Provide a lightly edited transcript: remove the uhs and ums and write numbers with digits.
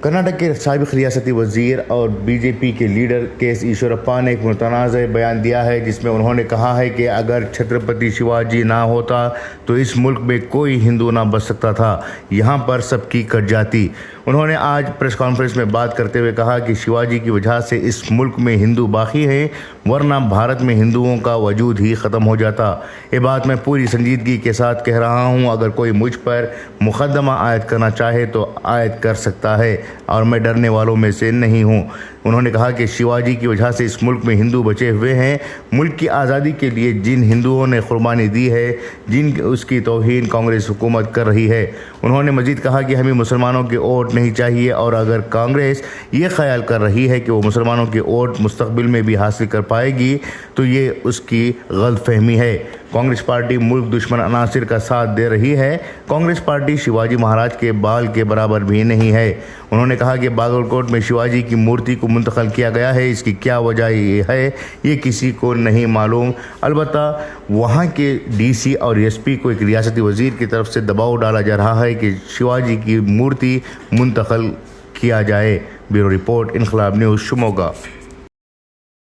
کرناٹک کے سابق ریاستی وزیر اور بی جے پی کے لیڈر کے ایس ایشورپا نے ایک متنازع بیان دیا ہے جس میں انہوں نے کہا ہے کہ اگر چھترپتی شیواجی نہ ہوتا تو اس ملک میں کوئی ہندو نہ بچ سکتا تھا، یہاں پر سب کی کٹ جاتی۔ انہوں نے آج پریس کانفرنس میں بات کرتے ہوئے کہا کہ شیواجی کی وجہ سے اس ملک میں ہندو باقی ہیں، ورنہ بھارت میں ہندوؤں کا وجود ہی ختم ہو جاتا۔ یہ بات میں پوری سنجیدگی کے ساتھ کہہ رہا ہوں، اگر کوئی مجھ پر مقدمہ عائد کرنا چاہے تو عائد کر سکتا ہے اور میں ڈرنے والوں میں سے نہیں ہوں۔ انہوں نے کہا کہ شیواجی کی وجہ سے اس ملک میں ہندو بچے ہوئے ہیں۔ ملک کی آزادی کے لیے جن ہندوؤں نے قربانی دی ہے، اس کی توہین کانگریس حکومت کر رہی ہے۔ انہوں نے مزید کہا کہ ہمیں مسلمانوں کے ووٹ نہیں چاہیے، اور اگر کانگریس یہ خیال کر رہی ہے کہ وہ مسلمانوں کے ووٹ مستقبل میں بھی حاصل کر پائے گی تو یہ اس کی غلط فہمی ہے۔ کانگریس پارٹی ملک دشمن عناصر کا ساتھ دے رہی ہے۔ کانگریس پارٹی شیواجی مہاراج کے بال کے برابر بھی نہیں ہے۔ انہوں نے کہا کہ باگلکوٹ میں شیواجی کی مورتی کو منتقل کیا گیا ہے، اس کی کیا وجہ ہے یہ کسی کو نہیں معلوم۔ البتہ وہاں کے ڈی سی اور ایس پی کو ایک ریاستی وزیر کی طرف سے دباؤ ڈالا جا رہا ہے کہ شیواجی کی مورتی منتقل کیا جائے۔ بیورو رپورٹ، انقلاب نیوز، شموگا۔